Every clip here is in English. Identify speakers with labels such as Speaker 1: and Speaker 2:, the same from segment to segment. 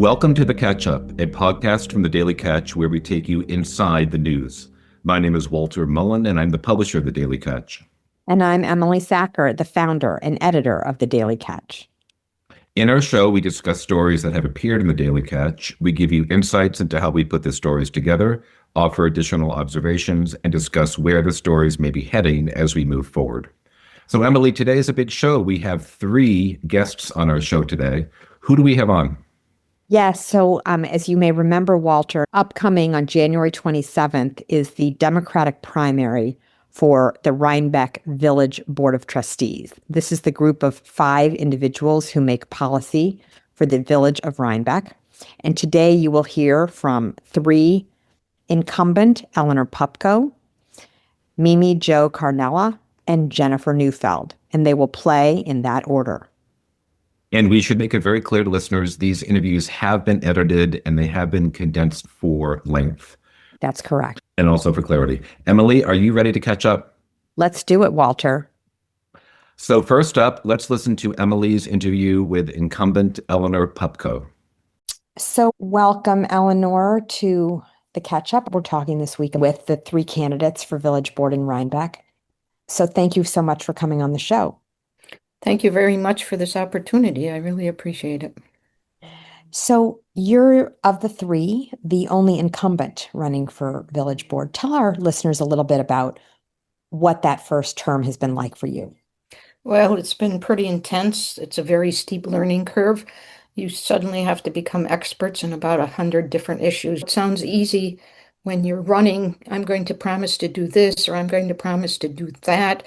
Speaker 1: Welcome to The Catch Up, a podcast from the Daily Catch where we take you inside the news. My name is Walter Mullin, and I'm the publisher of the Daily Catch.
Speaker 2: And I'm Emily Sachar, the founder and editor of the Daily Catch.
Speaker 1: In our show, we discuss stories that have appeared in the Daily Catch. We give you insights into how we put the stories together, offer additional observations, and discuss where the stories may be heading as we move forward. So, Emily, today is a big show. We have 3 guests on our show today. Who do we have on?
Speaker 2: Yes, so as you may remember, Walter, upcoming on January 27th is the Democratic primary for the Rhinebeck Village Board of Trustees. This is the group of 5 individuals who make policy for the village of Rhinebeck. And today you will hear from 3: incumbent Eleanor Pupko, Mimi Jo Carnella, and Jennifer Neufeld, and they will play in that order.
Speaker 1: And we should make it very clear to listeners, these interviews have been edited and they have been condensed for length.
Speaker 2: That's correct.
Speaker 1: And also for clarity. Emily, are you ready to catch up?
Speaker 2: Let's do it, Walter.
Speaker 1: So first up, let's listen to Emily's interview with incumbent Eleanor Pupko.
Speaker 2: So welcome, Eleanor, to the Catch Up. We're talking this week with the 3 candidates for Village Board in Rhinebeck. So thank you so much for coming on the show.
Speaker 3: Thank you very much for this opportunity. I really appreciate it.
Speaker 2: So you're, of the 3, the only incumbent running for Village Board. Tell our listeners a little bit about what that first term has been like for you.
Speaker 3: Well, it's been pretty intense. It's a very steep learning curve. You suddenly have to become experts in about 100 different issues. It sounds easy when you're running. I'm going to promise to do this, or I'm going to promise to do that.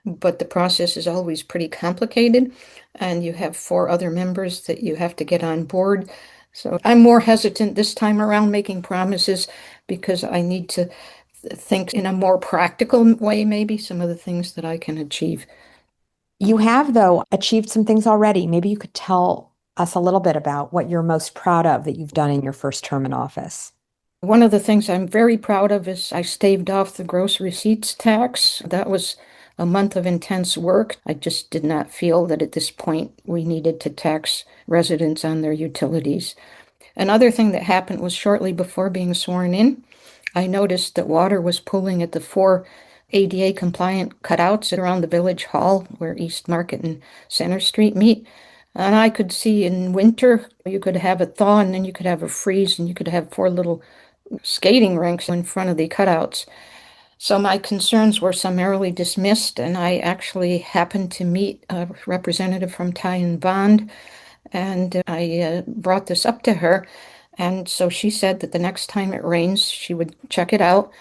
Speaker 3: But the process is always pretty complicated, and you have 4 other members that you have to get on board. So I'm more hesitant this time around making promises because I need to think in a more practical way, maybe some of the things that I can achieve.
Speaker 2: You have, though, achieved some things already. Maybe you could tell us a little bit about what you're most proud of that you've done in your first term in office.
Speaker 3: One of the things I'm very proud of is I staved off the gross receipts tax. That was a month of intense work. I just did not feel that at this point we needed to tax residents on their utilities. Another thing that happened was shortly before being sworn in, I noticed that water was pooling at the 4 ADA compliant cutouts around the village hall where East Market and Center Street meet. And I could see in winter, you could have a thaw and then you could have a freeze and you could have 4 little skating rinks in front of the cutouts. So my concerns were summarily dismissed, and I actually happened to meet a representative from Ty and Bond, and I brought this up to her. And so she said that the next time it rains, she would check it out.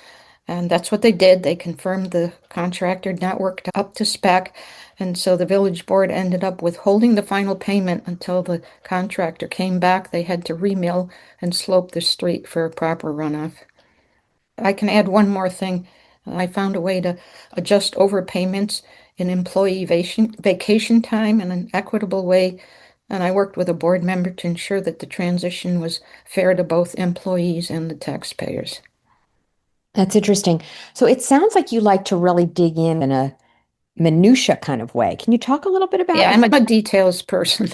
Speaker 3: And that's what they did. They confirmed the contractor had not worked up to spec. And so the village board ended up withholding the final payment until the contractor came back. They had to remill and slope the street for a proper runoff. I can add one more thing. I found a way to adjust overpayments in employee vacation time in an equitable way. And I worked with a board member to ensure that the transition was fair to both employees and the taxpayers.
Speaker 2: That's interesting. So it sounds like you like to really dig in a minutia kind of way. Can you talk a little bit about
Speaker 3: Yeah,
Speaker 2: that?
Speaker 3: I'm a details person.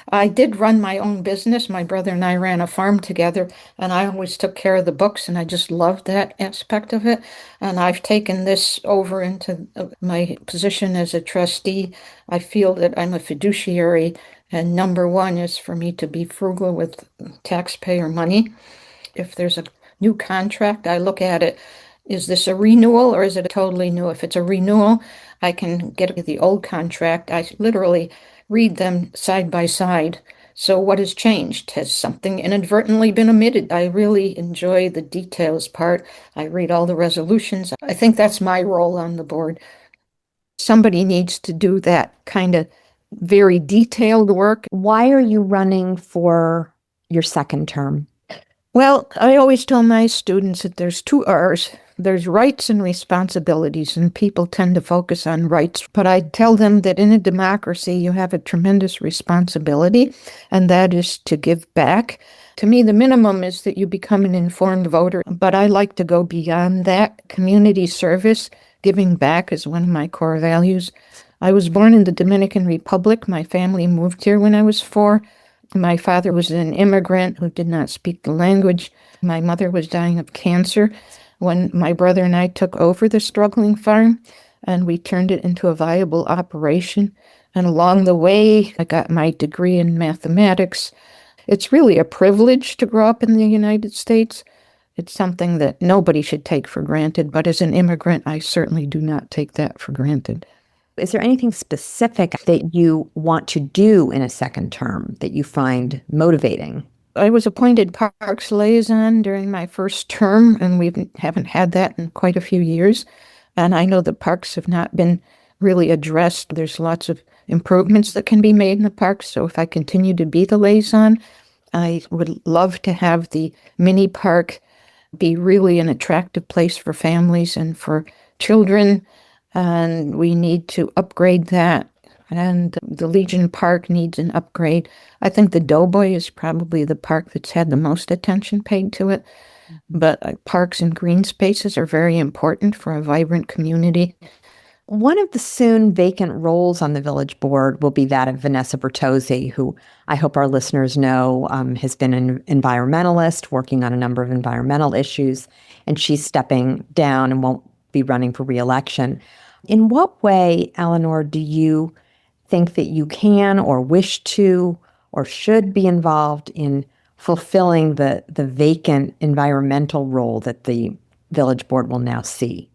Speaker 3: I did run my own business. My brother and I ran a farm together, and I always took care of the books, and I just loved that aspect of it. And I've taken this over into my position as a trustee. I feel that I'm a fiduciary, and number 1 is for me to be frugal with taxpayer money. If there's a new contract, I look at it. Is this a renewal or is it a totally new? If it's a renewal, I can get the old contract. I literally read them side by side. So what has changed? Has something inadvertently been omitted? I really enjoy the details part. I read all the resolutions. I think that's my role on the board. Somebody needs to do that kind of very detailed work.
Speaker 2: Why are you running for your second term?
Speaker 3: Well, I always tell my students that there's 2 R's. There's rights and responsibilities, and people tend to focus on rights. But I tell them that in a democracy, you have a tremendous responsibility, and that is to give back. To me, the minimum is that you become an informed voter, but I like to go beyond that. Community service, giving back is one of my core values. I was born in the Dominican Republic. My family moved here when I was 4. My father was an immigrant who did not speak the language. My mother was dying of cancer when my brother and I took over the struggling farm, and we turned it into a viable operation. And along the way, I got my degree in mathematics. It's really a privilege to grow up in the United States. It's something that nobody should take for granted, but as an immigrant, I certainly do not take that for granted.
Speaker 2: Is there anything specific that you want to do in a second term that you find motivating?
Speaker 3: I was appointed Parks Liaison during my first term, and we haven't had that in quite a few years. And I know the parks have not been really addressed. There's lots of improvements that can be made in the parks. So if I continue to be the liaison, I would love to have the mini park be really an attractive place for families and for children. And we need to upgrade that. And the Legion Park needs an upgrade. I think the Doughboy is probably the park that's had the most attention paid to it. But parks and green spaces are very important for a vibrant community.
Speaker 2: One of the soon vacant roles on the village board will be that of Vanessa Bertozzi, who I hope our listeners know has been an environmentalist working on a number of environmental issues, and she's stepping down and won't be running for re-election. In what way, Eleanor, do you think that you can or wish to or should be involved in fulfilling the vacant environmental role that the village board will now see?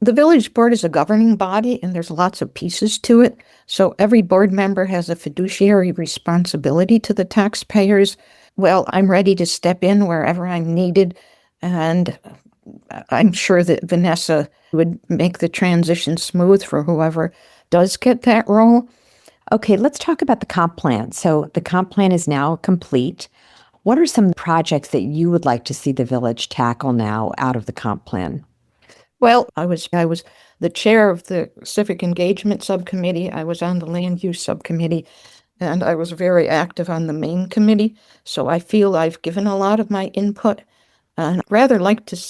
Speaker 3: The village board is a governing body, and there's lots of pieces to it. So every board member has a fiduciary responsibility to the taxpayers. Well, I'm ready to step in wherever I'm needed, and I'm sure that Vanessa would make the transition smooth for whoever does get that role.
Speaker 2: Okay, let's talk about the comp plan. So the comp plan is now complete. What are some projects that you would like to see the village tackle now out of the comp plan?
Speaker 3: Well, I was the chair of the Civic Engagement Subcommittee. I was on the Land Use Subcommittee, and I was very active on the main committee. So I feel I've given a lot of my input, and I'd rather like to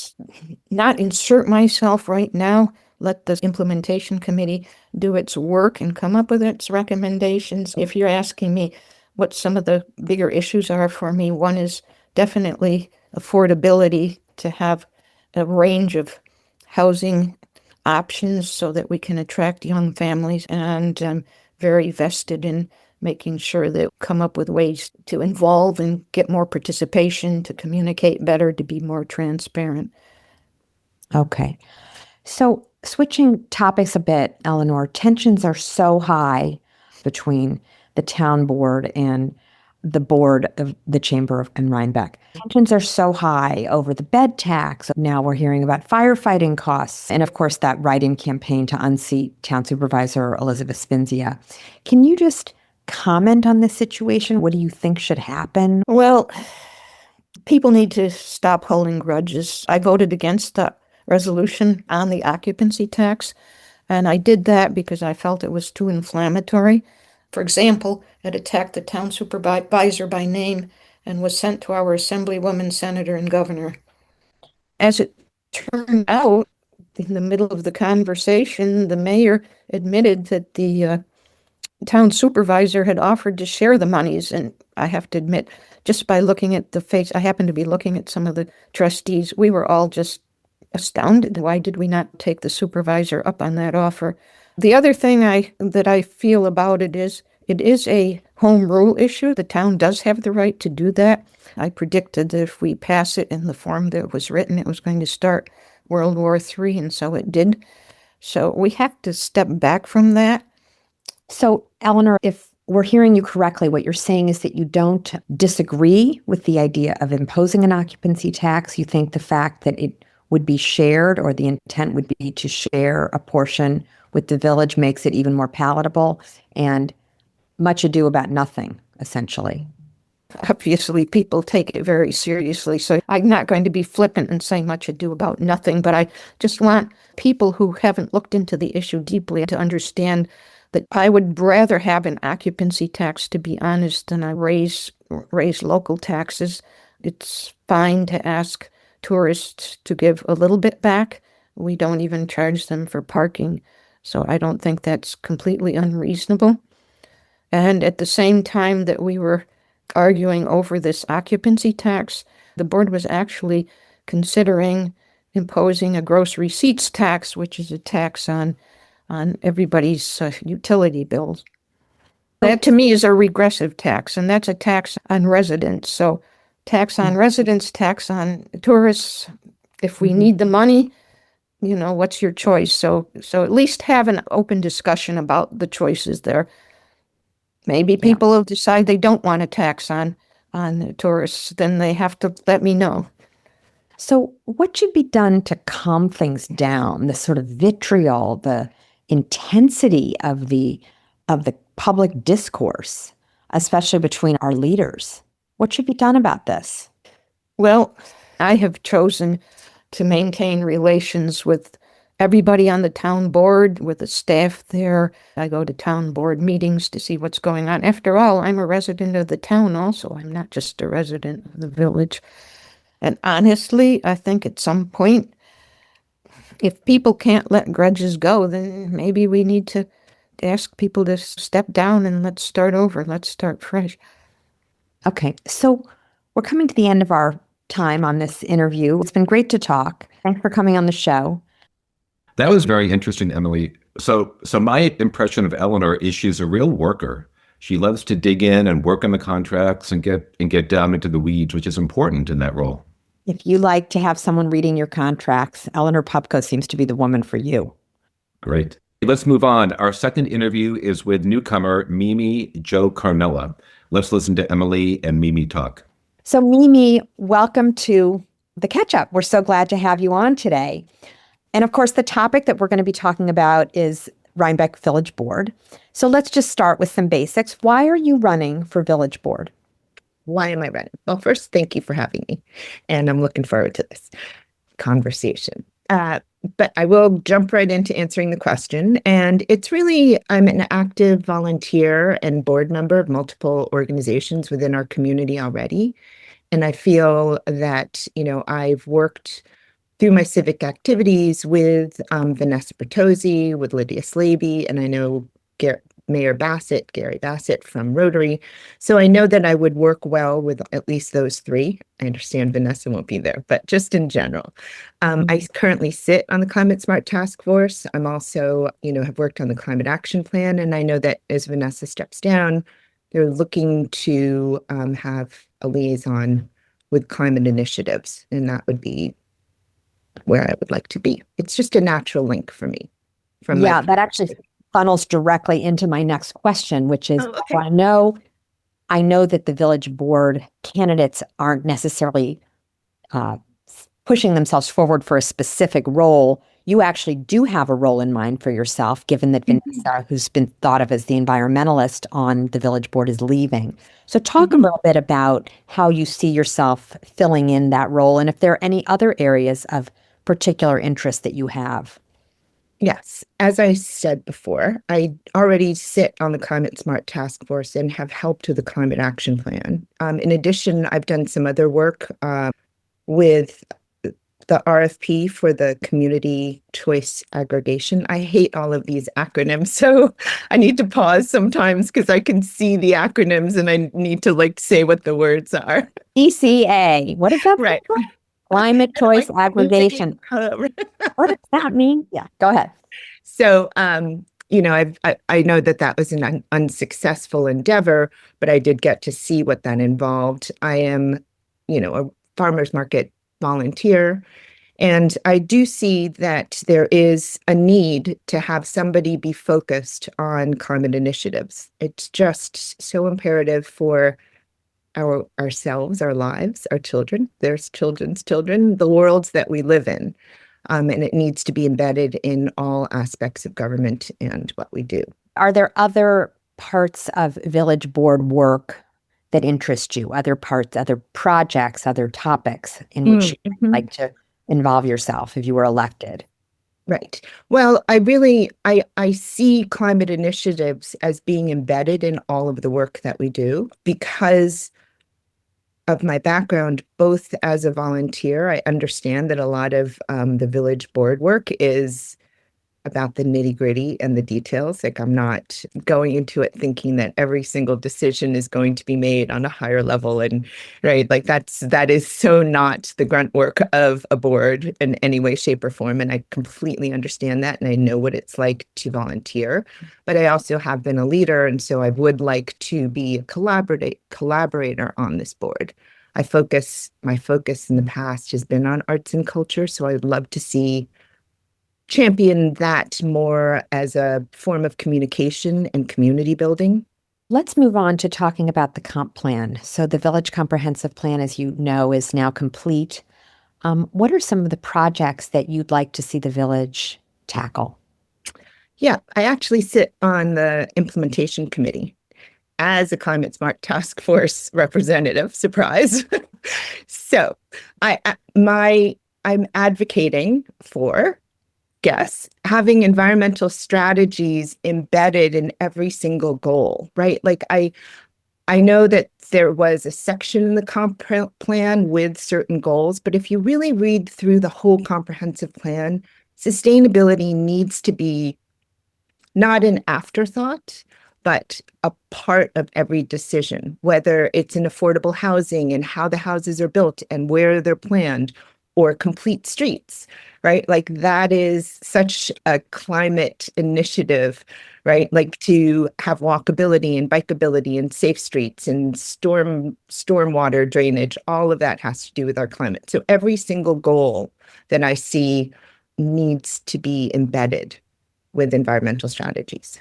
Speaker 3: not insert myself right now. Let the implementation committee do its work and come up with its recommendations. If you're asking me what some of the bigger issues are for me, one is definitely affordability, to have a range of housing options so that we can attract young families. And I'm very vested in making sure that we come up with ways to involve and get more participation, to communicate better, to be more transparent.
Speaker 2: Okay. So switching topics a bit, Eleanor, tensions are so high between the town board and the board of the Chamber and Rhinebeck. Tensions are so high over the bed tax. Now we're hearing about firefighting costs. And of course, that write-in campaign to unseat Town Supervisor Elizabeth Spinzia. Can you just comment on this situation? What do you think should happen?
Speaker 3: Well, people need to stop holding grudges. I voted against the resolution on the occupancy tax, and I did that because I felt it was too inflammatory. For example, it attacked the town supervisor by name and was sent to our assemblywoman, senator, and governor. As it turned out, in the middle of the conversation, the mayor admitted that the town supervisor had offered to share the monies. And I have to admit, just by looking at the face, I happened to be looking at some of the trustees, we were all just astounded. Why did we not take the supervisor up on that offer? The other thing that I feel about it is a home rule issue. The town does have the right to do that. I predicted that if we pass it in the form that it was written, it was going to start World War III, and so it did. So we have to step back from that.
Speaker 2: So, Eleanor, if we're hearing you correctly, what you're saying is that you don't disagree with the idea of imposing an occupancy tax. You think the fact that it would be shared, or the intent would be to share a portion with the village, makes it even more palatable, and much ado about nothing, essentially.
Speaker 3: Obviously, people take it very seriously, so I'm not going to be flippant and say much ado about nothing, but I just want people who haven't looked into the issue deeply to understand that I would rather have an occupancy tax, to be honest, than I raise local taxes. It's fine to ask tourists to give a little bit back. We don't even charge them for parking, so I don't think that's completely unreasonable. And at the same time that we were arguing over this occupancy tax. The board was actually considering imposing a gross receipts tax, which is a tax on everybody's utility bills. That to me is a regressive tax, and that's a tax on residents. So tax on residents, tax on tourists. If we need the money, what's your choice? So at least have an open discussion about the choices there. Maybe people will decide they don't want a tax on tourists, then they have to let me know.
Speaker 2: So what should be done to calm things down, the sort of vitriol, the intensity of the public discourse, especially between our leaders? What should be done about this?
Speaker 3: Well, I have chosen to maintain relations with everybody on the town board, with the staff there. I go to town board meetings to see what's going on. After all, I'm a resident of the town also. I'm not just a resident of the village. And honestly, I think at some point, if people can't let grudges go, then maybe we need to ask people to step down and let's start over. Let's start fresh.
Speaker 2: Okay, so we're coming to the end of our time on this interview. It's been great to talk. Thanks for coming on the show.
Speaker 1: That was very interesting, Emily. So my impression of Eleanor is she's a real worker. She loves to dig in and work on the contracts and get down into the weeds, which is important in that role.
Speaker 2: If you like to have someone reading your contracts, Eleanor Pupko seems to be the woman for you.
Speaker 1: Great. Let's move on. Our second interview is with newcomer Mimi Jo Carnella. Let's listen to Emily and Mimi talk.
Speaker 2: So Mimi, welcome to the Catch Up. We're so glad to have you on today. And of course, the topic that we're going to be talking about is Rhinebeck Village Board. So let's just start with some basics. Why are you running for Village Board?
Speaker 4: Why am I running? Well, first, thank you for having me. And I'm looking forward to this conversation. But I will jump right into answering the question. And it's really, I'm an active volunteer and board member of multiple organizations within our community already. And I feel that, I've worked through my civic activities with Vanessa Bertozzi, with Lydia Slaby, and I know Gary Bassett from Rotary. So I know that I would work well with at least those three. I understand Vanessa won't be there, but just in general. I currently sit on the Climate Smart Task Force. I'm also, have worked on the Climate Action Plan. And I know that as Vanessa steps down, they're looking to have a liaison with climate initiatives. And that would be where I would like to be. It's just a natural link for me.
Speaker 2: That actually funnels directly into my next question, which is,
Speaker 4: okay.
Speaker 2: I know that the village board candidates aren't necessarily pushing themselves forward for a specific role. You actually do have a role in mind for yourself, given that Vanessa, who's been thought of as the environmentalist on the village board, is leaving. So talk a little bit about how you see yourself filling in that role, and if there are any other areas of particular interest that you have.
Speaker 4: Yes. As I said before, I already sit on the Climate Smart Task Force and have helped with the Climate Action Plan. In addition, I've done some other work with the RFP for the Community Choice Aggregation. I hate all of these acronyms, so I need to pause sometimes because I can see the acronyms and I need to say what the words are.
Speaker 2: CCA. What is that?
Speaker 4: Right.
Speaker 2: Climate Choice Aggregation. What does that mean? Yeah, go ahead.
Speaker 4: So, I know that was an unsuccessful endeavor, but I did get to see what that involved. I am, a farmer's market volunteer, and I do see that there is a need to have somebody be focused on climate initiatives. It's just so imperative for ourselves, our lives, our children, their children's children, the worlds that we live in. And it needs to be embedded in all aspects of government and what we do.
Speaker 2: Are there other parts of village board work that interest you? Other parts, other projects, other topics in which you'd like to involve yourself if you were elected?
Speaker 4: Right. Well, I see climate initiatives as being embedded in all of the work that we do because of my background, both as a volunteer. I understand that a lot of the village board work is about the nitty-gritty and the details. Like, I'm not going into it thinking that every single decision is going to be made on a higher level, and right, like that is so not the grunt work of a board in any way, shape, or form. And I completely understand that, and I know what it's like to volunteer. But I also have been a leader, and so I would like to be a collaborator on this board. My focus in the past has been on arts and culture, so I would love to see champion that more as a form of communication and community building.
Speaker 2: Let's move on to talking about the comp plan. So the Village Comprehensive Plan, as you know, is now complete. What are some of the projects that you'd like to see the village tackle?
Speaker 4: Yeah, I actually sit on the implementation committee as a climate smart task force representative. Surprise. So I'm advocating for, guess, having environmental strategies embedded in every single goal, right? Like I know that there was a section in the comp plan with certain goals, but if you really read through the whole comprehensive plan, sustainability needs to be not an afterthought, but a part of every decision, whether it's in affordable housing and how the houses are built and where they're planned, or complete streets, right? Like that is such a climate initiative, right? Like to have walkability and bikeability and safe streets and stormwater drainage, all of that has to do with our climate. So every single goal that I see needs to be embedded with environmental strategies.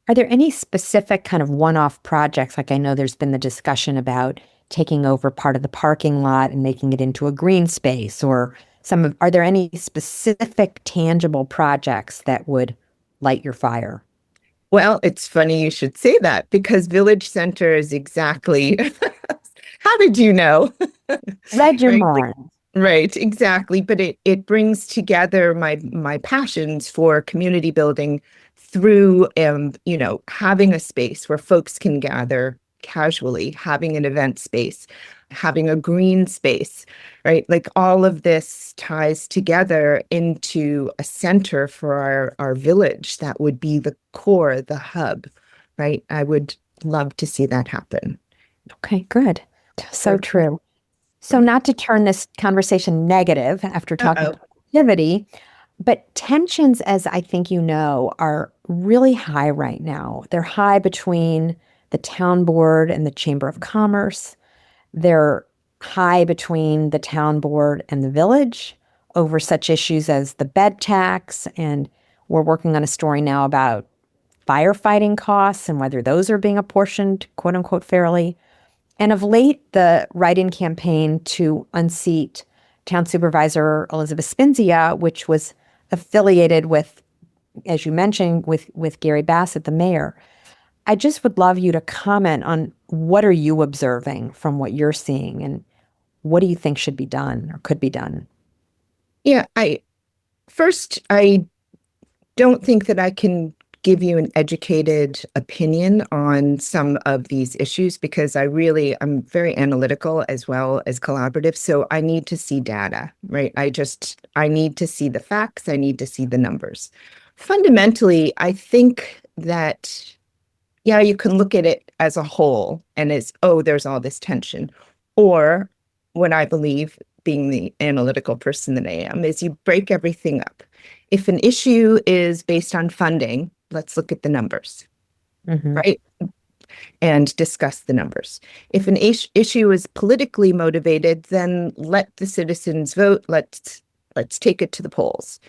Speaker 2: Are there any specific kind of one-off projects? Like I know there's been the discussion about taking over part of the parking lot and making it into a green space, or are there any specific tangible projects that would light your fire?
Speaker 4: Well, it's funny you should say that, because Village Center is exactly, how did you know?
Speaker 2: Read your
Speaker 4: Right?
Speaker 2: mind.
Speaker 4: Right, exactly. But it brings together my passions for community building through having a space where folks can gather casually, having an event space, having a green space, right? Like all of this ties together into a center for our village that would be the core, the hub, right? I would love to see that happen.
Speaker 2: Okay, good. So true. So not to turn this conversation negative after talking about activity, but tensions, as I think you know, are really high right now. They're high between the town board and the Chamber of Commerce. They're high between the town board and the village over such issues as the bed tax. And we're working on a story now about firefighting costs and whether those are being apportioned, quote unquote, fairly. And of late, the write-in campaign to unseat Town Supervisor Elizabeth Spinzia, which was affiliated with, as you mentioned, with Gary Bassett, the mayor. I just would love you to comment on what are you observing from what you're seeing, and what do you think should be done or could be done?
Speaker 4: Yeah, I don't think that I can give you an educated opinion on some of these issues, because I'm very analytical as well as collaborative. So I need to see data, right? I need to see the facts. I need to see the numbers. Fundamentally, I think that, yeah, you can look at it as a whole and there's all this tension. Or what I believe, being the analytical person that I am, is you break everything up. If an issue is based on funding, let's look at the numbers, right? And discuss the numbers. If an issue is politically motivated, then let the citizens vote. Let's take it to the polls.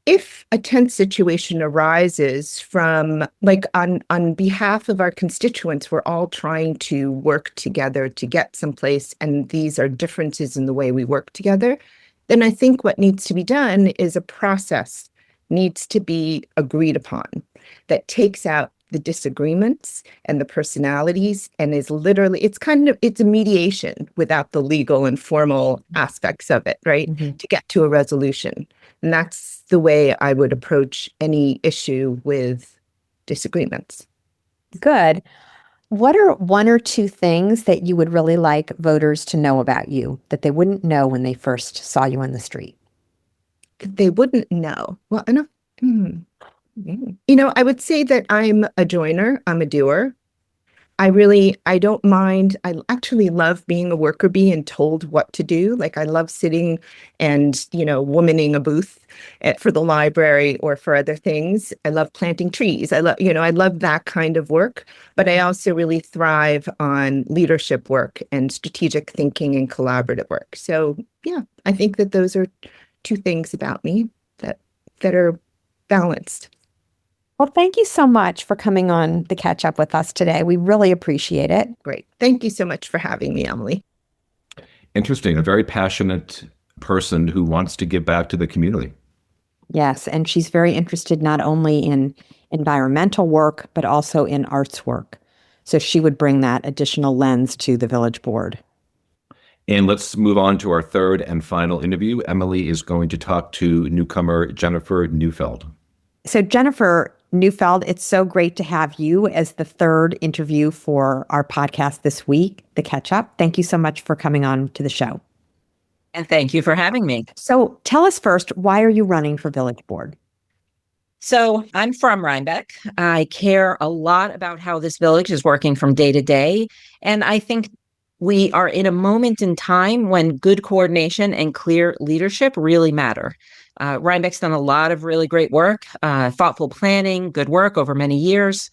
Speaker 4: If a tense situation arises from, like, on behalf of our constituents, we're all trying to work together to get someplace, and these are differences in the way we work together, then I think what needs to be done is a process needs to be agreed upon that takes out the disagreements and the personalities, and it's a mediation without the legal and formal aspects of it, right? To get to a resolution. And that's the way I would approach any issue with disagreements.
Speaker 2: Good. What are one or two things that you would really like voters to know about you that they wouldn't know when they first saw you on the street?
Speaker 4: They wouldn't know. Well, Hmm. I would say that I'm a joiner. I'm a doer. I don't mind. I actually love being a worker bee and told what to do. Like I love sitting and, womaning a booth for the library or for other things. I love planting trees. I love that kind of work, but I also really thrive on leadership work and strategic thinking and collaborative work. So yeah, I think that those are two things about me that are balanced.
Speaker 2: Well, thank you so much for coming on the catch up with us today. We really appreciate it.
Speaker 4: Great. Thank you so much for having me, Emily.
Speaker 1: Interesting. A very passionate person who wants to give back to the community.
Speaker 2: Yes, and she's very interested not only in environmental work, but also in arts work. So she would bring that additional lens to the village board.
Speaker 1: And let's move on to our third and final interview. Emily is going to talk to newcomer Jennifer Neufeld.
Speaker 2: So Jennifer Neufeld, it's so great to have you as the third interview for our podcast this week, The Catch Up. Thank you so much for coming on to the show.
Speaker 5: And thank you for having me.
Speaker 2: So tell us first, why are you running for village board?
Speaker 5: So I'm from Rhinebeck. I care a lot about how this village is working from day to day. And I think we are in a moment in time when good coordination and clear leadership really matter. Rhinebeck's done a lot of really great work, thoughtful planning, good work over many years.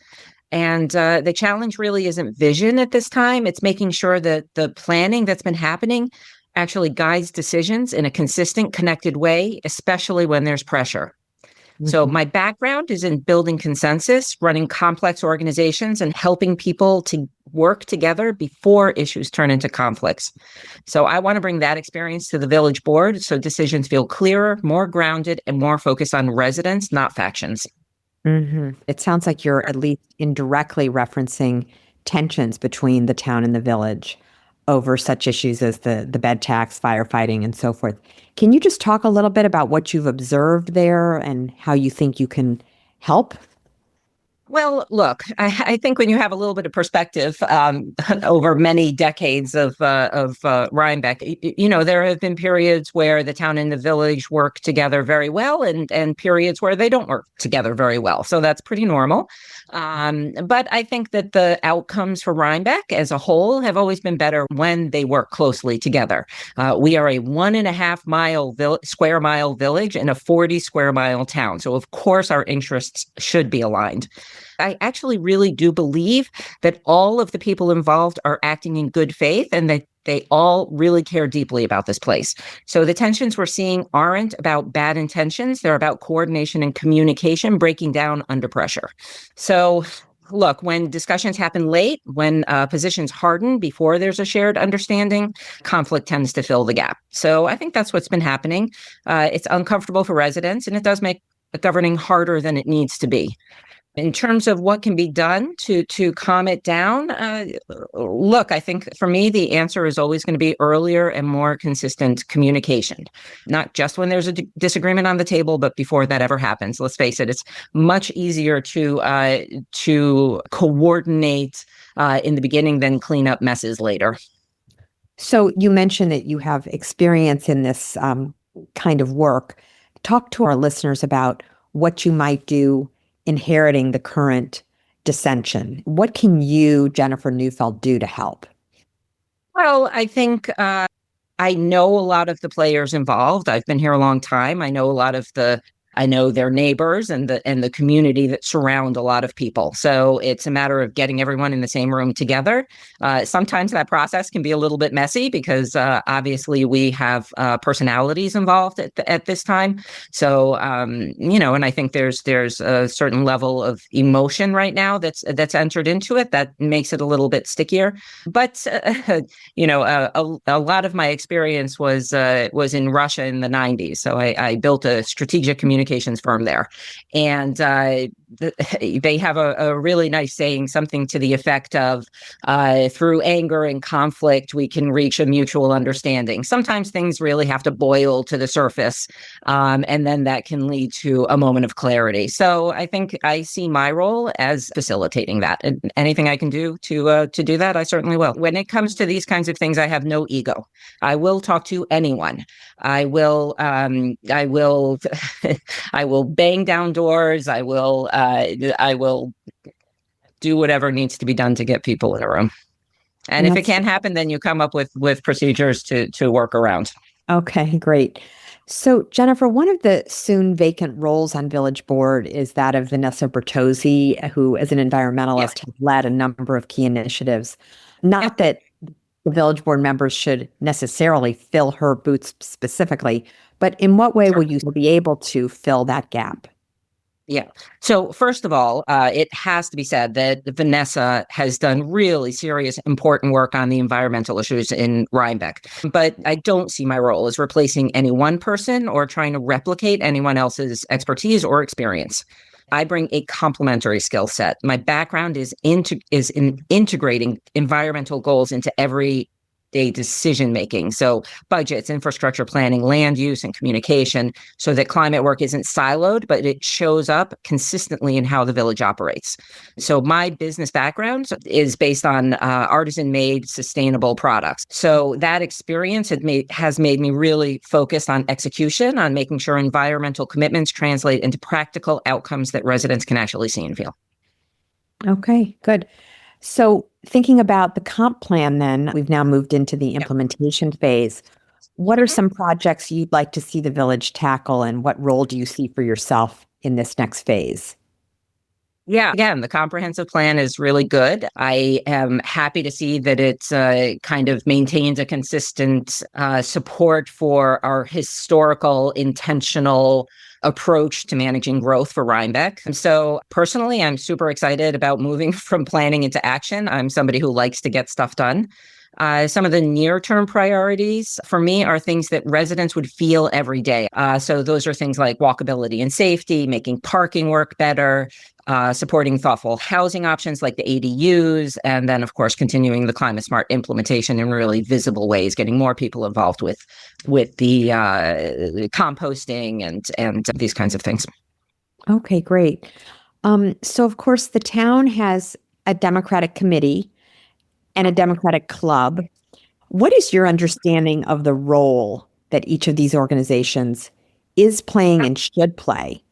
Speaker 5: And the challenge really isn't vision at this time. It's making sure that the planning that's been happening actually guides decisions in a consistent, connected way, especially when there's pressure. So my background is in building consensus, running complex organizations, and helping people to work together before issues turn into conflicts. So I want to bring that experience to the village board so decisions feel clearer, more grounded, and more focused on residents, not factions.
Speaker 2: It sounds like you're at least indirectly referencing tensions between the town and the village over such issues as the bed tax, firefighting, and so forth. Can you just talk a little bit about what you've observed there and how you think you can help?
Speaker 5: Well, look, I think when you have a little bit of perspective over many decades of Rhinebeck, there have been periods where the town and the village work together very well and periods where they don't work together very well. So that's pretty normal. But I think that the outcomes for Rhinebeck as a whole have always been better when they work closely together. We are a 1.5 square mile village in a 40 square mile town. So of course our interests should be aligned. I actually really do believe that all of the people involved are acting in good faith and that they all really care deeply about this place. So the tensions we're seeing aren't about bad intentions. They're about coordination and communication breaking down under pressure. So look, when discussions happen late, when positions harden before there's a shared understanding, conflict tends to fill the gap. So I think that's what's been happening. It's uncomfortable for residents, and it does make governing harder than it needs to be. In terms of what can be done to calm it down, look, I think for me, the answer is always going to be earlier and more consistent communication, not just when there's a disagreement on the table, but before that ever happens. Let's face it, it's much easier to coordinate in the beginning than clean up messes later.
Speaker 2: So you mentioned that you have experience in this kind of work. Talk to our listeners about what you might do inheriting the current dissension. What can you, Jennifer Neufeld, do to help?
Speaker 5: Well, I think I know a lot of the players involved. I've been here a long time. I know I know their neighbors and the community that surround a lot of people. So it's a matter of getting everyone in the same room together. Sometimes that process can be a little bit messy because obviously we have personalities involved at this time. So and I think there's a certain level of emotion right now that's entered into it that makes it a little bit stickier. But a lot of my experience was in Russia in the 90s. So I built a strategic communications firm there. And they have a really nice saying, something to the effect of, through anger and conflict, we can reach a mutual understanding. Sometimes things really have to boil to the surface, and then that can lead to a moment of clarity. So I think I see my role as facilitating that. And anything I can do to do that, I certainly will. When it comes to these kinds of things, I have no ego. I will talk to anyone. I will I will bang down doors. I will do whatever needs to be done to get people in a room. And if it can't happen, then you come up with procedures to work around.
Speaker 2: Okay, great. So, Jennifer, one of the soon vacant roles on Village Board is that of Vanessa Bertozzi, who, as an environmentalist, has led a number of key initiatives. Not that the Village Board members should necessarily fill her boots specifically, but in what way will you be able to fill that gap?
Speaker 5: Yeah. So first of all, it has to be said that Vanessa has done really serious, important work on the environmental issues in Rhinebeck. But I don't see my role as replacing any one person or trying to replicate anyone else's expertise or experience. I bring a complementary skill set. My background is in integrating environmental goals into everyday decision making. So budgets, infrastructure planning, land use, and communication, so that climate work isn't siloed, but it shows up consistently in how the village operates. So my business background is based on artisan-made sustainable products. So that experience has made me really focused on execution, on making sure environmental commitments translate into practical outcomes that residents can actually see and feel.
Speaker 2: Okay, good. So thinking about the comp plan, then we've now moved into the implementation phase. What are some projects you'd like to see the village tackle, and what role do you see for yourself in this next phase?
Speaker 5: Yeah, again, the comprehensive plan is really good. I am happy to see that it's kind of maintains a consistent support for our historical, intentional approach to managing growth for Rhinebeck. And so personally, I'm super excited about moving from planning into action. I'm somebody who likes to get stuff done. Some of the near-term priorities for me are things that residents would feel every day. So those are things like walkability and safety, making parking work better, supporting thoughtful housing options like the ADUs, and then, of course, continuing the climate smart implementation in really visible ways, getting more people involved with the composting and these kinds of things.
Speaker 2: Okay, great. So, of course, the town has a Democratic committee and a Democratic club. What is your understanding of the role that each of these organizations is playing and should play?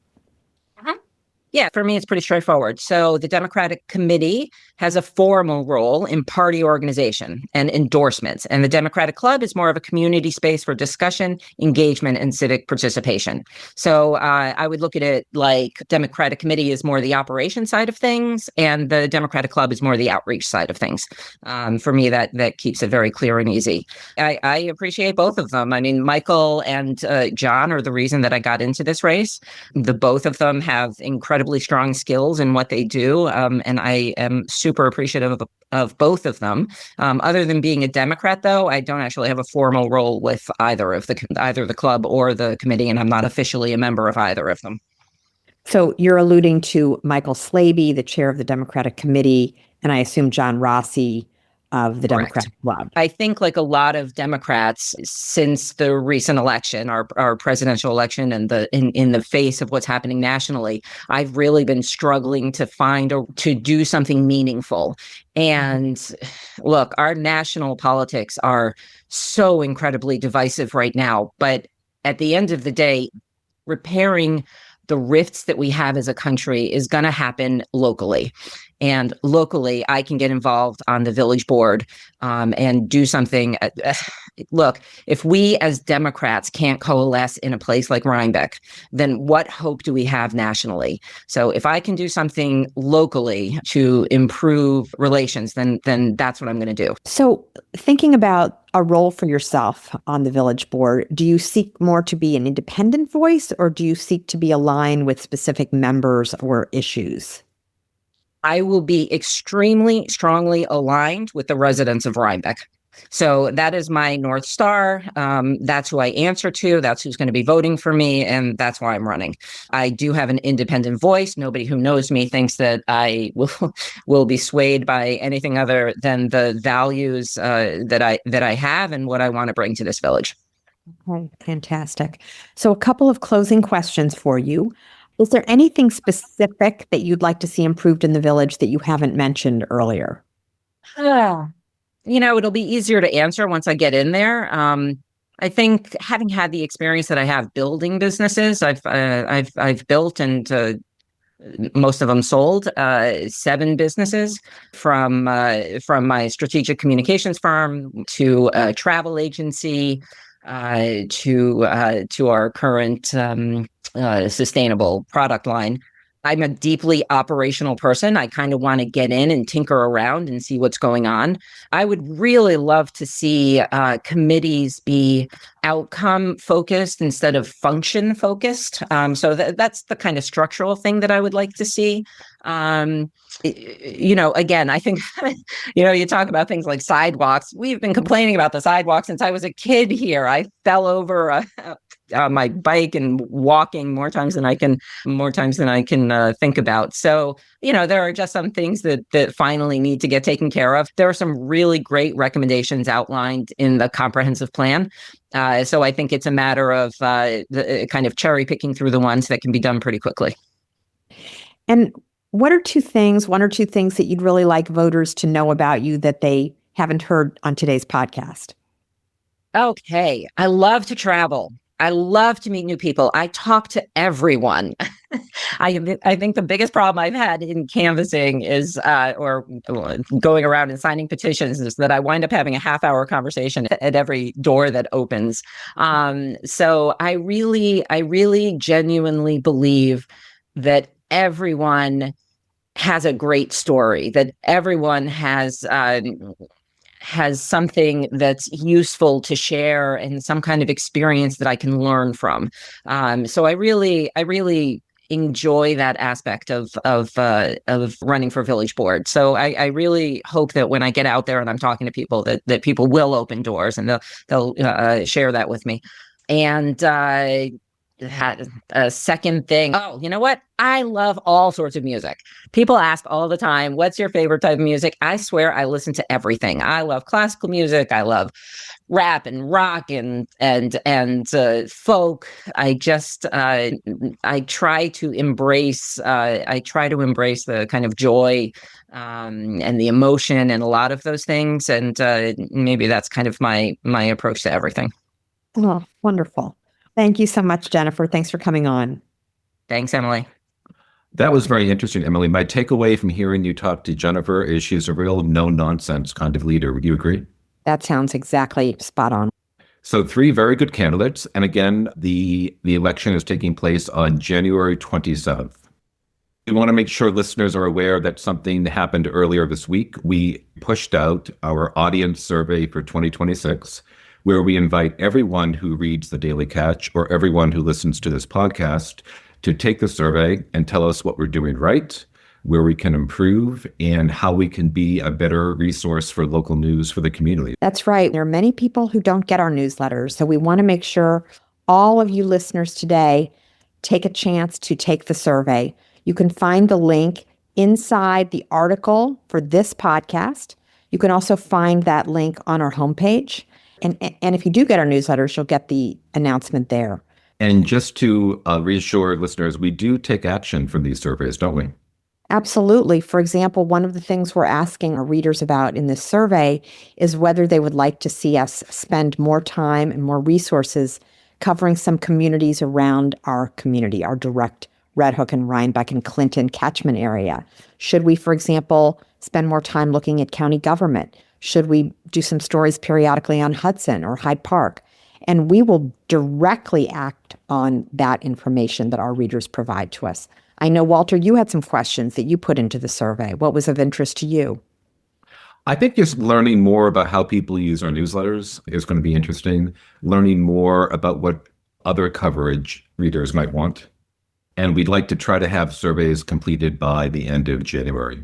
Speaker 5: Yeah, for me, it's pretty straightforward. So the Democratic Committee has a formal role in party organization and endorsements. And the Democratic Club is more of a community space for discussion, engagement, and civic participation. So I would look at it like Democratic Committee is more the operation side of things, and the Democratic Club is more the outreach side of things. For me, that keeps it very clear and easy. I appreciate both of them. I mean, Michael and John are the reason that I got into this race. The both of them have incredibly strong skills in what they do, and I am super appreciative of both of them. Other than being a Democrat, though, I don't actually have a formal role with either the club or the committee, and I'm not officially a member of either of them.
Speaker 2: So you're alluding to Michael Slaby, the chair of the Democratic Committee, and I assume John Rossi of the
Speaker 5: Correct.
Speaker 2: Democratic Club.
Speaker 5: I think, like a lot of Democrats, since the recent election, our presidential election, and in the face of what's happening nationally, I've really been struggling to to do something meaningful. And look, our national politics are so incredibly divisive right now. But at the end of the day, repairing the rifts that we have as a country is going to happen locally. And locally, I can get involved on the village board and do something. Look, if we as Democrats can't coalesce in a place like Rhinebeck, then what hope do we have nationally? So if I can do something locally to improve relations, then that's what I'm going to do.
Speaker 2: So thinking about a role for yourself on the village board, do you seek more to be an independent voice, or do you seek to be aligned with specific members or issues?
Speaker 5: I will be extremely strongly aligned with the residents of Rhinebeck. So that is my North Star. That's who I answer to. That's who's going to be voting for me. And that's why I'm running. I do have an independent voice. Nobody who knows me thinks that I will be swayed by anything other than the values that I have and what I want to bring to this village.
Speaker 2: Okay, fantastic. So a couple of closing questions for you. Is there anything specific that you'd like to see improved in the village that you haven't mentioned earlier?
Speaker 5: It'll be easier to answer once I get in there. I think having had the experience that I have building businesses, I've built and most of them sold 7 businesses from my strategic communications firm to a travel agency to our current sustainable product line. I'm a deeply operational person. I kind of want to get in and tinker around and see what's going on. I would really love to see committees be outcome focused instead of function focused. So that's the kind of structural thing that I would like to see. Again, I think, you talk about things like sidewalks. We've been complaining about the sidewalks since I was a kid here. I fell over my bike and walking more times than I can think about. So, there are just some things that finally need to get taken care of. There are some really great recommendations outlined in the comprehensive plan. So I think it's a matter of the kind of cherry picking through the ones that can be done pretty quickly.
Speaker 2: And one or two things that you'd really like voters to know about you that they haven't heard on today's podcast?
Speaker 5: Okay. I love to travel. I love to meet new people. I talk to everyone. I think the biggest problem I've had in canvassing is, or going around and signing petitions, is that I wind up having a half-hour conversation at every door that opens. So I really genuinely believe that everyone has a great story, that everyone has something that's useful to share and some kind of experience that I can learn from. So I really enjoy that aspect of running for village board. So I really hope that when I get out there and I'm talking to people, that people will open doors and they'll share that with me. And had a second thing. Oh, you know what? I love all sorts of music. People ask all the time, what's your favorite type of music? I swear I listen to everything. I love classical music. I love rap and rock and folk. I try to embrace the kind of joy and the emotion and a lot of those things. And maybe that's kind of my approach to everything.
Speaker 2: Oh, wonderful. Thank you so much, Jennifer. Thanks for coming on.
Speaker 5: Thanks, Emily.
Speaker 1: That was very interesting, Emily. My takeaway from hearing you talk to Jennifer is she's a real no-nonsense kind of leader. Would you agree?
Speaker 2: That sounds exactly spot on.
Speaker 1: So 3 very good candidates. And again, the election is taking place on January 27th. We want to make sure listeners are aware that something happened earlier this week. We pushed out our audience survey for 2026, where we invite everyone who reads the Daily Catch or everyone who listens to this podcast to take the survey and tell us what we're doing right, where we can improve, and how we can be a better resource for local news for the community.
Speaker 2: That's right. There are many people who don't get our newsletters, so we want to make sure all of you listeners today take a chance to take the survey. You can find the link inside the article for this podcast. You can also find that link on our homepage. And if you do get our newsletters, you'll get the announcement there.
Speaker 1: And just to reassure listeners, we do take action from these surveys, don't we?
Speaker 2: Absolutely. For example, one of the things we're asking our readers about in this survey is whether they would like to see us spend more time and more resources covering some communities around our community, our direct Red Hook and Rhinebeck and Clinton catchment area. Should we, for example, spend more time looking at county government? Should we do some stories periodically on Hudson or Hyde Park? And we will directly act on that information that our readers provide to us. I know, Walter, you had some questions that you put into the survey. What was of interest to you?
Speaker 1: I think just learning more about how people use our newsletters is going to be interesting. Learning more about what other coverage readers might want. And we'd like to try to have surveys completed by the end of January.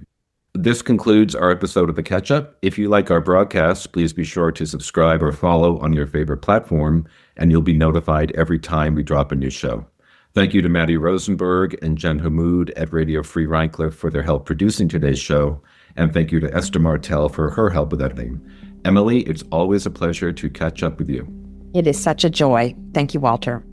Speaker 1: This concludes our episode of The Catch Up. If you like our broadcast, please be sure to subscribe or follow on your favorite platform, and you'll be notified every time we drop a new show. Thank you to Matty Rosenberg and Jen Hammoud at Radio Free Rhinecilff for their help producing today's show, and thank you to Esther Martell for her help with editing. Emily, it's always a pleasure to catch up with you.
Speaker 2: It is such a joy. Thank you, Walter.